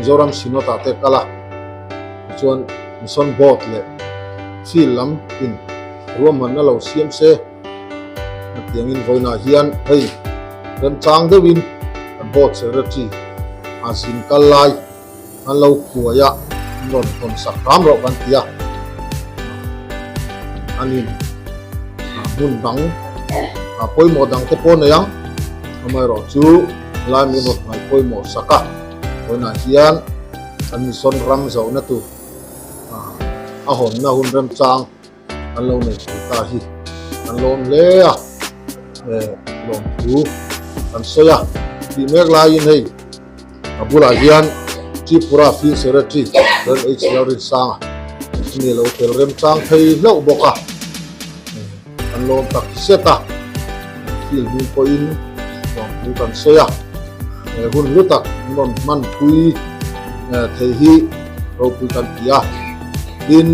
Mizoram Sinota te kala chuan son bot le fil lam in ruam na lo siam se tiang in voina hian hei rem chang dewin an bot secretary asin kalai an lo kuaya non kon sakram ro kan tia anin mun dang poi mo dang te pon yang amai ro chu lai mi mo mai poi mo saka voina hian an son ram zo na tu a hon na hun rem chang an lo nei ta hi an lom le a lom thu an soya ti mek lai in hei abula hian Tripura Field Secretary dan HLR sang ni lo tel rem chang thei lo boka an lom tak seta fil ni ko in lom thu kan soya hun lutak non man pui thei hi ro pui kan tia in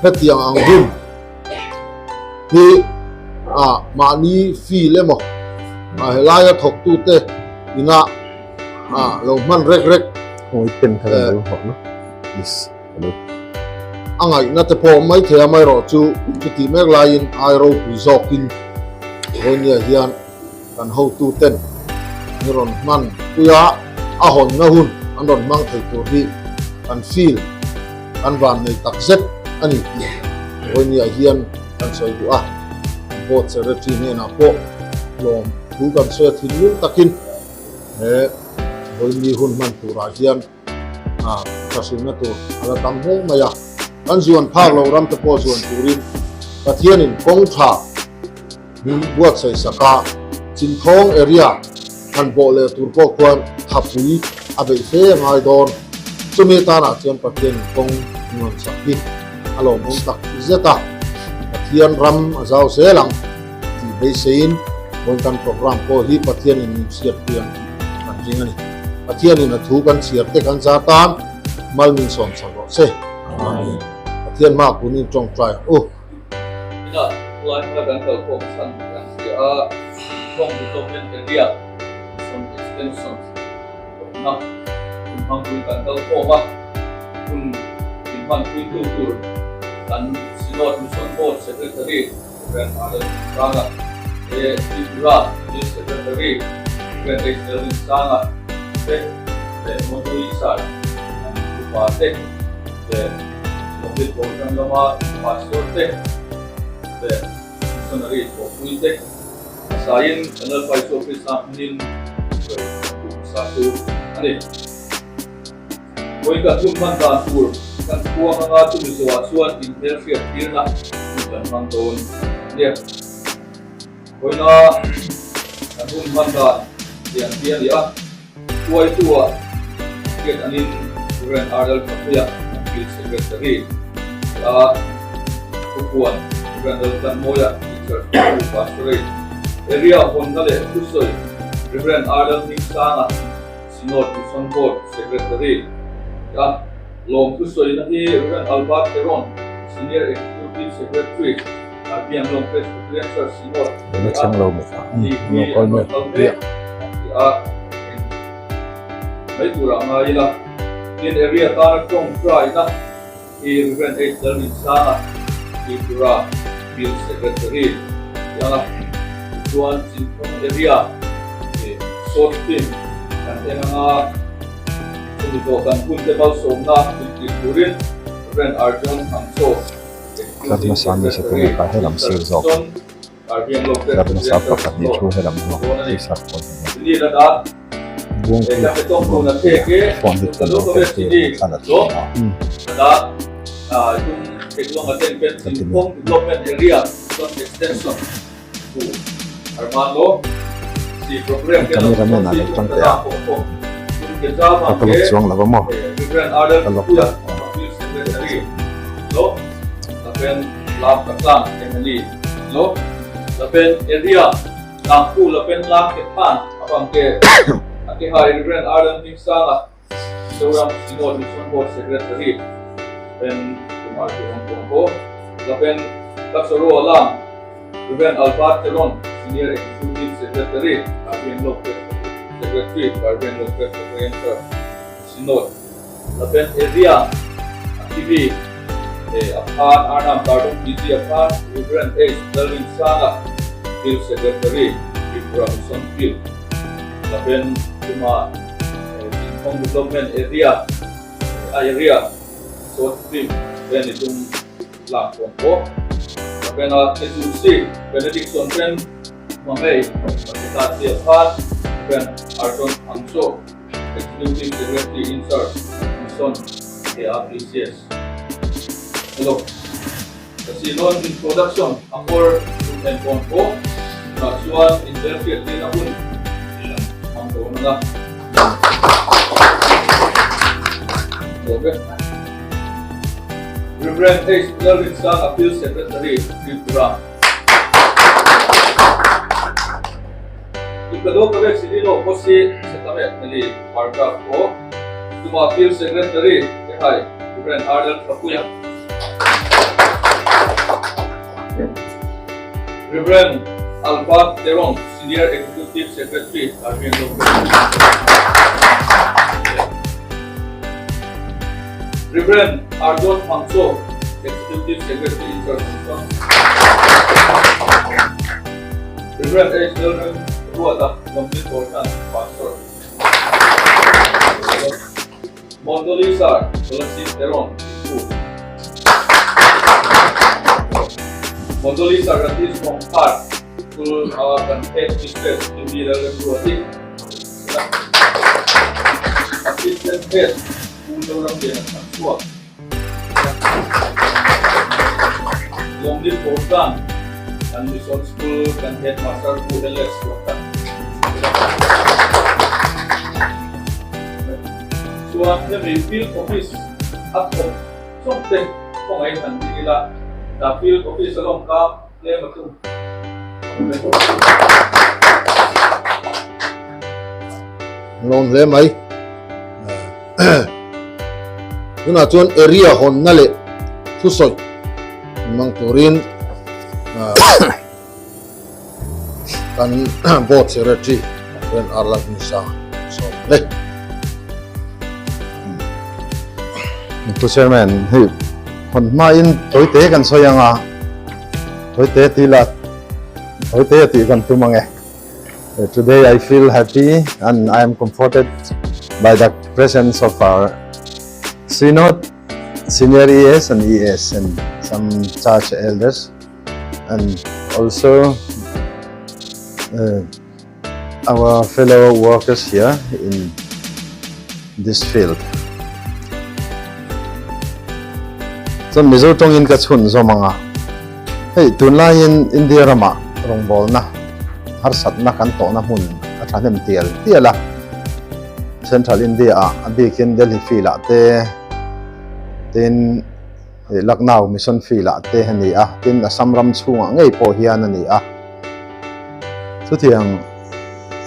hetiang ang hun hi mani fi lemo helaya thok tu te ina lo man rek oi pen thang lo ho no is angai na te po mai the mai ro chu ti mek lain ai ro pu zokin honia hian kan ho tu ten ron man puya a hon na hun an ron mang thei tur hi kan feel kan van nei tak zet ani honia hian kan soi du bot secretary ne na po lom thu kan soi thin lu takin hoi hun man tura hian kasin na tur ala tam ho maya an zuan phak lo ram te po zuan turin pathian in kong tha ni buat sai saka Chingthong area kan bo le tur ko kwan thapui abe fe ngai don chumi ta na chen pathian kong ngon sakhi alo mong tak zeta pathian ram azau selang ti be sein bon kan program ko hi pathian in siat pian kan jingani pathian in thu kan siat te kan zatan malmin som sabo se pathian ma kunin chong trai ina lai ka kan ko san kan sia from development area some extensions na mang pui kan ko ba kun man pui tu kan sinot mission board secretary dan ada sana Tripura Field Secretary dan HLR sana motorisa upate mobil program lama pastor missionary popuite sain kanal paiso office nin satu ani koi ka tumman da tur kan kuwa nga tu suan interfere tirna kan mandon dia koi na kan tumman da dia ya kuai tua get anin Grand Adel Papuya Field Secretary kukuan Grand Adel Moya teacher pastorate area Hondale Kusoi Grand Adel Niksana Sinod Mission Board Secretary Long Kusoi na hi Grand Albert Teron Senior Executive Secretary Biang Long Presbyterian Sinod nó chang lo mo fa no ko me mấy tuổi ngày là in area ta trong trai na in Grand HLR sana Tripura Field Secretary ya tuan Chingthong area short team kan nga tujukan pun tebal somna Turin Grand Arjun Hamso kat ma sam se tu ka helam sil zo kat ma sa pa ka ni chu helam no ti sa ko ni da buông để các cái công là thế cái còn được cần lúc cái cái gì đó đó chúng cái luôn ở trên bên Chingthong development area some extension to Armando si program cái kami ramen na tang te cái giao ka ko chuang la mo Grand Adel Papuya Field Secretary lo tapi lab katlang yang ni lo tapi area kangpu tapi lab kepan abang ke hari Grand Adel Niksana seorang Sinod Mission Board Secretary dan kemarin Hongkong dan tak seru alam Grand Albert Teron Senior Executive Secretary Abang Lopez Secretary Guardian Local Secretary Sinod Laben area TV Apan Arnam Kardong PG Apan Reverend H. Dalvin Sana Field Secretary Vibrason Field Laben Cuma Chingthong Development Area So Film Ben itong lakon po Laben Agency Benediction Ben Amei Pagkatati Apan Ben Arton Angso Executive Secretary in charge Mission APCS. Hello. Kasi noon introduction ako and on ko Naksuan interpret din ako ang doon na okay. Reverend H. Dalvin Sang Appeal Secretary Tripura. Ikado kami sinilo ko si Setamet nali paragraph ko Tuma Appeal Secretary Kay Reverend Ardel Kapuya. Reverend Alba Terong Senior Executive Secretary Arvin Reverend Ardon Mangso Executive Secretary in charge Reverend H. Dalvin Ruata Complete Organ Pastor Mondolisa Tulasi Teron Mondolisa Ratis Mongkar Kul Awakan Head Mistress Hindi Dalam Ruati Assistant Head Kul Orang Dia Naksua Longdit Organ dan Mission School dan Headmaster ULS Wakan Suamnya may field office at home. Something kung ay hindi nila na field office along ka lema ito. Long lemay. Yun na tuan area hon nale susoy. Mang turin kan board secretary dan Arlan Nisa. So, leh. Mr. Chairman, hey, kon main toite kan soyanga toite tilat toite ti kan tumange. Today I feel happy and I am comforted by the presence of our synod, senior ES and ES and some church elders and also our fellow workers here in this field. So mizo tongin ka chun so mga hey tunlayin India rama rongbol na harsat na kanto na hun athanem tiala Central India abikin Delhi fila te tin Lucknow mission fila te hani tin Assam ram chunga ngei po hian ani so tiang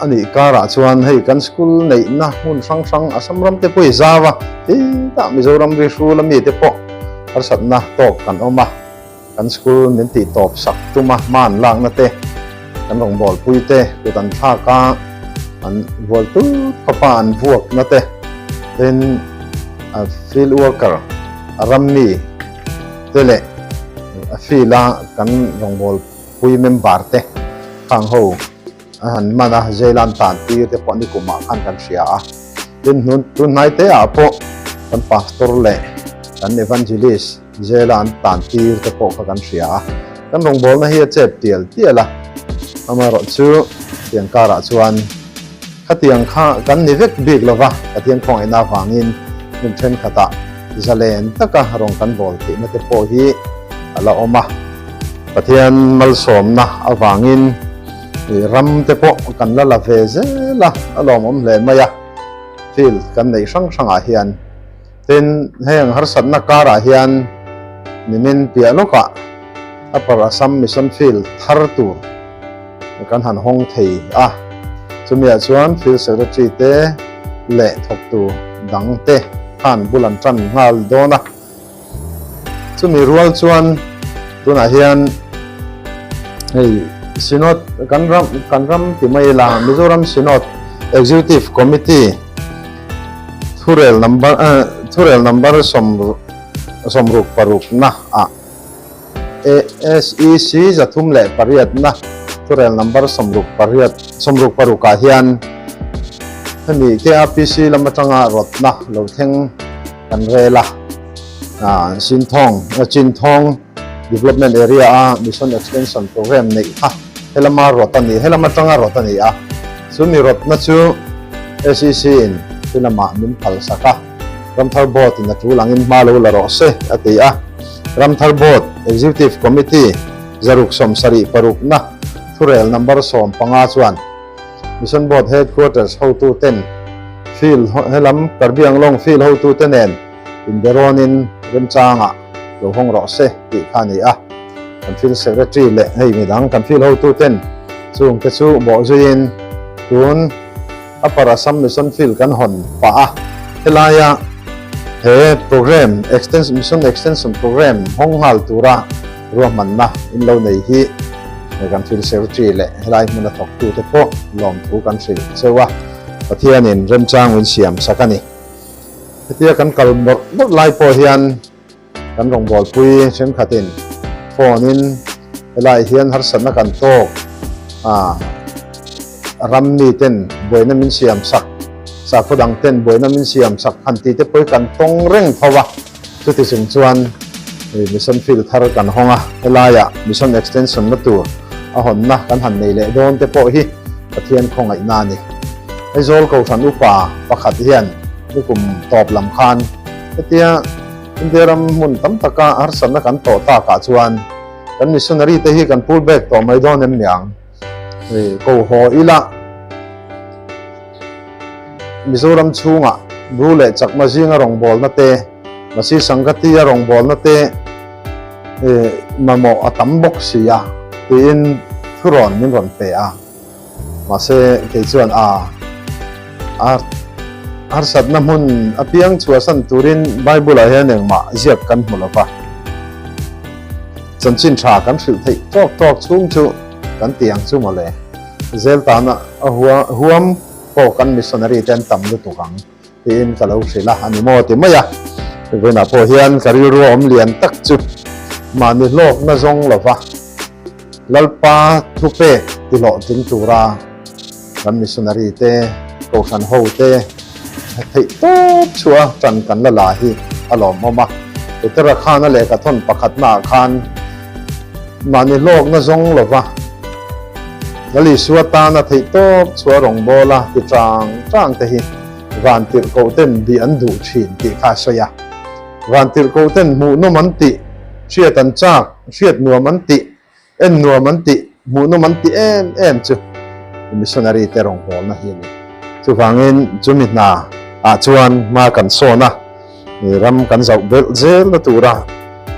ani kara chuan hei kan school nei na hun sang Assam ram te poi zawa ta Mizoram ri shul mi te po harsat na top kan oma kan school minti top sak tuma man lang na te kan rong bol pui te kutan tha ka an bol tu kapan vuak na te then a field worker arammi tele a fila kan rong bol pui member te khang ho an mana zealand tan ti te po ni kuma kan sia then nun tun nai te po kan pastor le kan evangelist zealand tan tir te po kan sia kan rong bol na hi chep tiala amaro chu tiang kara chuan khatiang kha kan ni vek big lova khatiang khong ina wangin nim then khata zalen taka rong kan bol ti na te po hi ala oma pathian mal som na awangin ram te po kan la ve zela alom le maya fil kan nei sang a hian ten heng harsat na kara hian nimin piano ka apar Assam mission field thartur kan han hong thei chumia chuan field secretary te le thok tu dang te han bulan tran ngal dona chumi rual chuan tuna hian hei sinod kan ram ti mai la Mizoram sinod executive committee thurel number somruk paruk na SEC zathum le pariat na thurel number somruk paruka hian hani KRPC lamatanga rotna lo theng kan rela Chingthong development area mission extension program nei helama tanga rotani sumi rotna chu SEC in pinama min phal saka ramthar board in atu langin malo la ro se atia ramthar board executive committee zaruk som sari paruk na thurel number som panga chuan mission board headquarters how to 10 field helam karbiang long field how to 10 en inderonin remchanga lo hong ro se ti khani kan field secretary le hei midang kan field how to 10 chung te chu bo zuin tun apara sam mission field kan hon pa helaya he program mission extension program hong hal tura roman na in lo nei hi kan field secretary le helai mun thok tu te po lom thu kan sil sewa pathian in remchang win siam sakani tia kan kal bor lai po hian kan rong bol pui chen khatin phone in helai hian har san na kan tok rammi ten boina min siam sak sa kodang ten boina min siam sak anti te poi kan tong reng phawa chuti sing chuan mission field thar kan honga helaya mission extension na tur ahon na kan han nei le don te po hi pathian khongai na ni aizol ko than upa pakhat hian nikum top lam khan tia inderam mun tam taka har san na kan to ta ka chuan kan missionary te hi kan pull back to mai don em yang ko ho ila Mizoram chunga bule chakma jinga rongbol na te masi sangati a rongbol na te mamo atambok sia in thuron min ron pe mase ke chuan ar sat na mun apiang chuasan turin bible a hian engma ziak kan hmulapa chanchin tha kan thil thei tok chung chu kan tiang chu mole zel ta na huam po kan missionary ten tam lu tukang in kalau sila ani mo ti maya vena po hian kariru om lian tak chu mani lok na zong lova lalpa thupe ti lo ting tura kan missionary te ko san ho te thei top chua chan kan la la hi alom mama itara khana le ka thon pakhat na khan mani lok na zong lova gali suata na thei top chua rong bola ti trang te hi van tir ko ten bi an du thin ti kha soya van tir ko ten mu no man ti chiat an chak chiat nu man ti en nu man ti mu no man ti en chu missionary te rong bol na hi ni chu wangin chumit na chuan ma kan so na ni ram kan zau bel zel na tura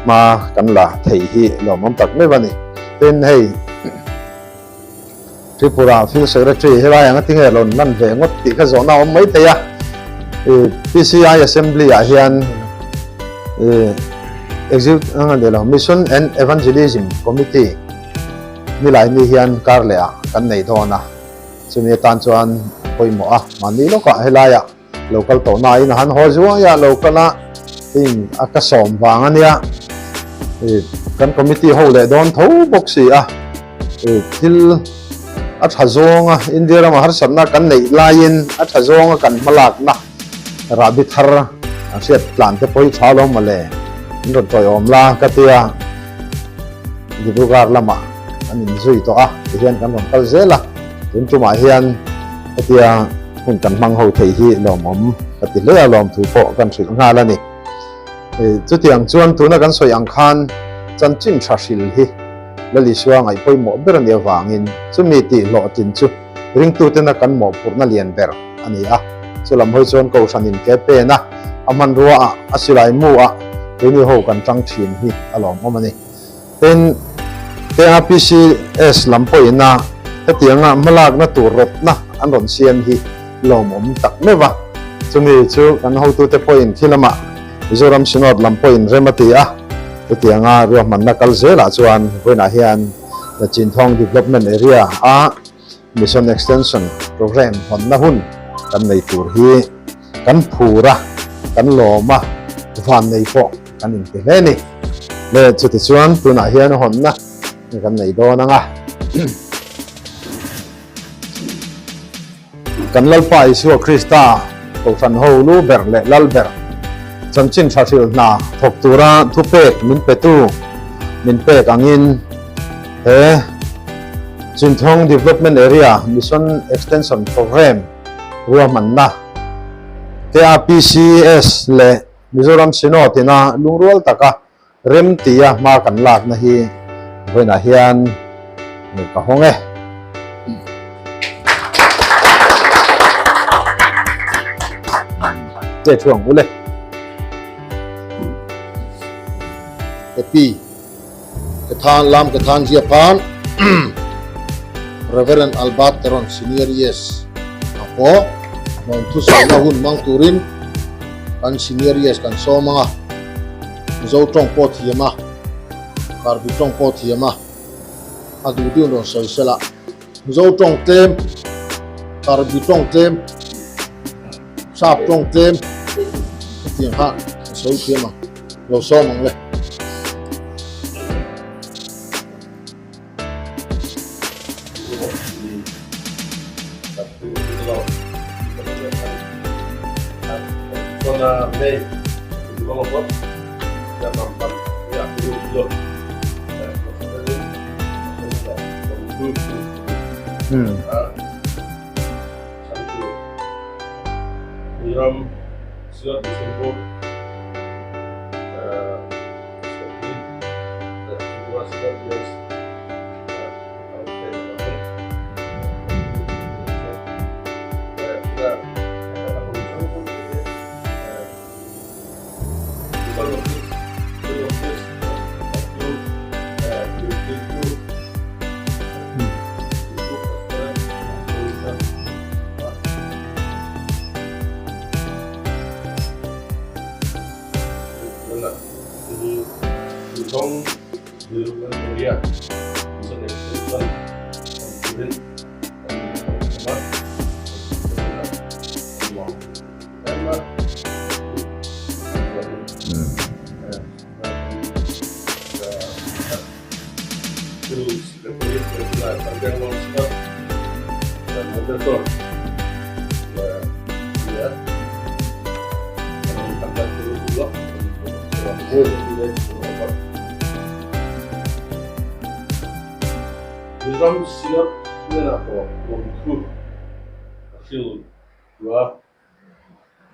ma kan la thei hi lo mom tak me bani ten hei Tripura field secretary helai anga tinge lon nan ve ngot ti kha zona om mai te ya PCI assembly a hian execute anga de lo mission and evangelism committee ni lai ni hian kar le kan nei dona chumi tan chuan poimo mani lo ka helaya local to na in han ho zuwa ya local a in akasom wang ania kan committee ho le don tho boxi til athazonga India ma har sanna kan nei lain athazonga kan malak na rabi thar asiat plan te poi thalo male ron toy omla katia dibugar lama anin zui to hian kan ron kal zela tun tuma hian katia hun kan mang ho thei hi lomom kati le lom thu po kan thil nga la ni chu tiang chuan tuna kan soi ang khan chan chin thashil hi lali suwa ngai poi mo ber ne wangin chumi ti lo tin chu ring tu te na kan mo purna lian ber ani chulam hoi chon ko sanin ke pe na aman ruwa asilai mu ni ho kan tang thin hi alom omani ten KRPCS lampoi na hetianga malak na turot na anron sian hi lomom tak mewa chumi chu kan ho tu te point thilama Mizoram sinod lampoin remati tianga ro man nakal zela chuan voina hian the Chingthong development area mission extension program hon na hun kan nei tur hi kan phura kan loma van nei po kan in te ni le chuti chuan tuna hian hon na kan nei do na nga kan lalpa isu krista ko fan ho lu ber le lalber chan chin thil na thok tura thu pek min petu min pek angin he Chingthong development area mission extension program ruaman na KPCS le Mizoram Sinot ina lungrual taka rem tia ma kan lat na hi voina hian ni ka honge te chuang ule Epi Kethan Lam Kethan Japan Reverend Albert Teron Senior Yes Apo Mong tu sa hun mang turin kan senior yes kan so mga zo tong pot hiama karbi tong pot hiama adu diun don soi sela zo tong tem karbi tong tem sap tong tem tiang ha soi hiama lo so mang le Zona B, di bawah pot, dan nampak ya dulu. Miram silat disebut Chingthong development area mission extension student Mizoram siap na po untuk hasil dua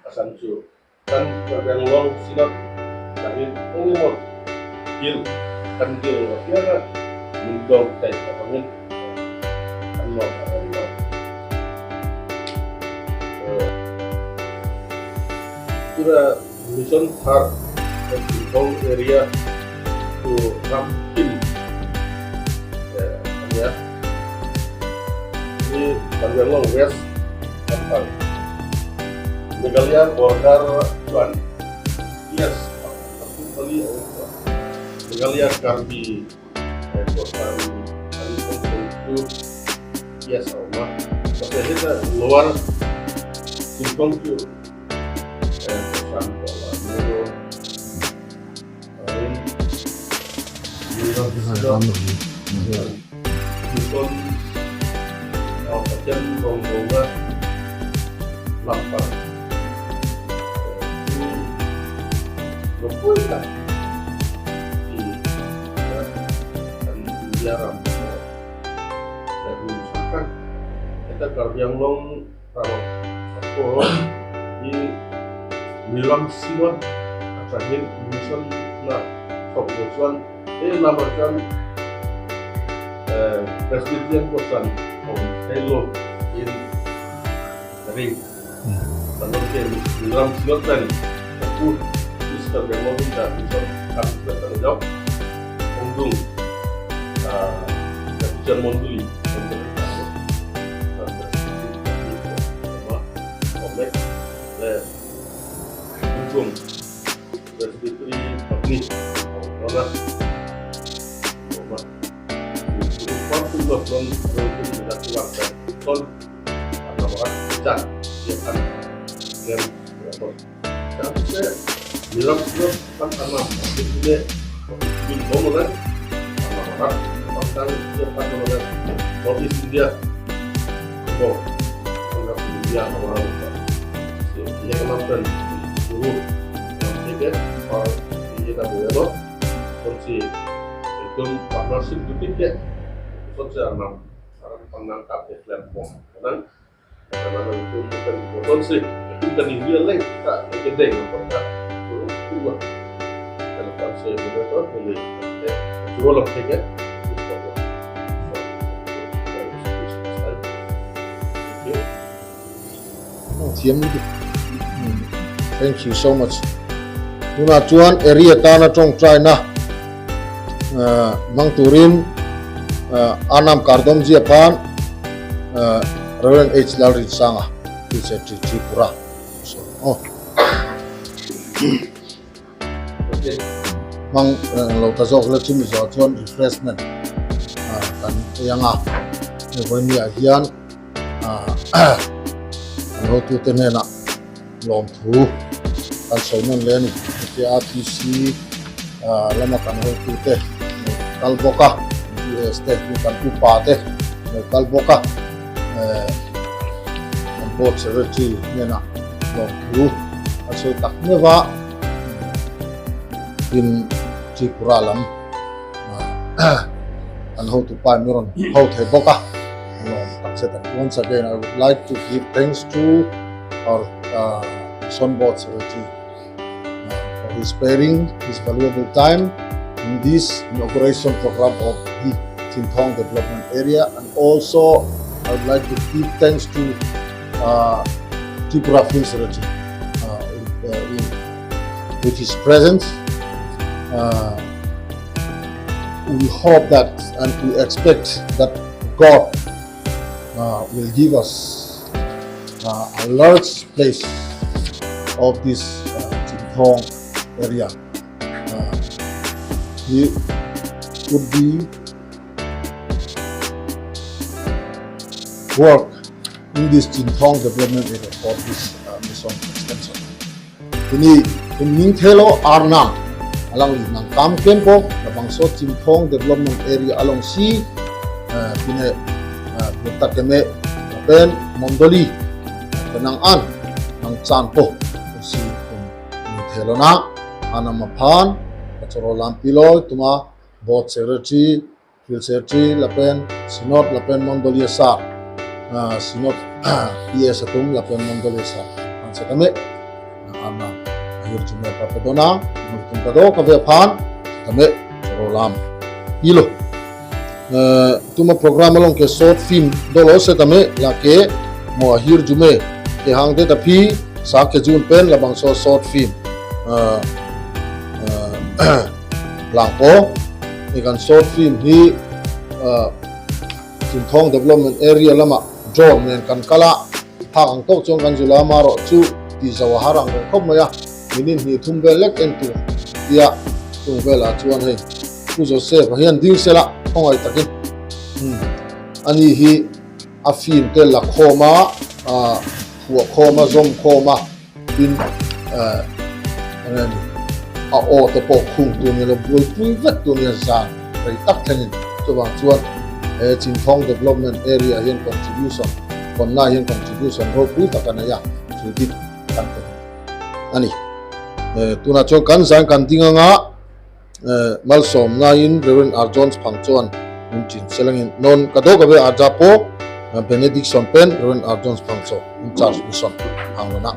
asancu kan yang long siap dahil umur gil kan gil wakiara mendong tay kapangin ano Kira mission har Chingthong area to Rampil ya ini Banjarlong West Kampang Megalia border Tuan yes aku beli Megalia Karbi border itu yes oma maksudnya kita luar Chingthong itu pesan pola mero lain Bukan bagian rombongan lampar itu berputar di dan dijarah dan misalkan kita kalau yang long rawat aku di milam siwan terakhir mission nah kebetulan namakan Presbyterian kosan of Hello in Ring. Lalu ke dalam silotan, aku bisa bermobil dan bisa kami bertanggung jawab untuk kebijakan monduli untuk kompleks dan dukung Presbyteri Magni Nona Waktu belum tidak keluar son anak-anak hujan dia kan yang berapa tapi saya bilang kan tanam ini bin bangunan anak-anak bahkan dia kan bangunan North India oh orang India orang dia kenapa dulu tiket or dia tak boleh loh kunci itu partnership itu tiket kunci enam orang penangkap platform karena itu bukan kunci itu kan India lain tak gede untuk tak dulu kalau kunci itu tuh boleh jual tiket Thiam đi. Thank you so much. Tuna chuan area ta na trong try na mang turin anam kardom ji pan Reverend H Lal Rit Sanga is a Tripura. So mang lo ta jok la chimi zo chuan refreshment kan yang ne voi mi a hian ho tu te ne na lom thu kan so non le ni te RTC lama kan ho tu te kal boka este kan tu pa te kal boka kan bot secretary ne na lom thu so tak ne wa in Tripura lam kan ho tu pa mi ron ho the boka. Once again, I would like to give thanks to our Sonboard Secretary for his sparing his valuable time in this inauguration program of the Chingthong Development Area, and also I would like to give thanks to Tripura Film Secretary with his presence. We hope that and we expect that God will give us a large place of this Chingthong area. We would be work in this Chingthong development area for this mission extension. Ini kumning thelo arnam alang nang kam kempo labang so Chingthong development area along si pine buta keme ben mondoli penang an nang chanpo si thelona ana maphan choro lampilo tuma bot secretary field secretary lapen sinot lapen mondoli sa sinot ps atum lapen mondoli sa an sekame ana ayur jume papedona mutum kado kabe phan kame choro lam pilo tuma program along ke short film dolo se tame la ke mo hir jume ke hang de tapi sa ke jun pen labang so short film lang po ikan short film hi Chingthong development area lama drone nen kan kala hang tok chong kan jula maro chu ti zawa harang re khop maya minin hi thumbel lek en tu ya thumbela chuan hei ku jo se hian ding sela khongai takin ani hi a film te la khoma huwa khoma zom khoma in ani a o te po khung tu ni lo bui pui vet tu ni zan rei tak thanin chuwang chuan Chingthong development area hian contribution konna hian contribution ro pui takana ya chudi kan ani tuna chong kan zang kan dinga nga malsom na in Reverend R Jones phangchuan Chin selangin non kado kabe arjapo benediction pen Reverend R Jones phangcho in charge mission hangona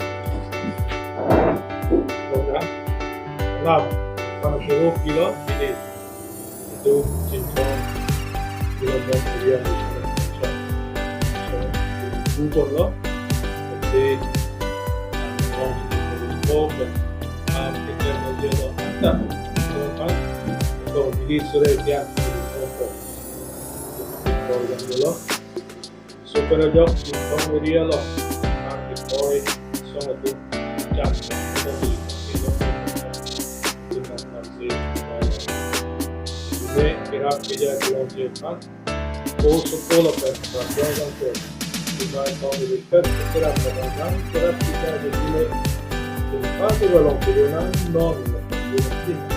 Lab para puro kilo ini itu Chingthong development area mission extension. So Google lo jadi orang involved dan kita mesti lo ada so kan itu jadi sudah dia program dulu super job Chingthong area lo nanti boy semua tu chat kerap kerja di laut kan, kau sekolah kan, pelajaran kan, mai con il rispetto che era abbastanza, che era applicata di me, il fatto che non non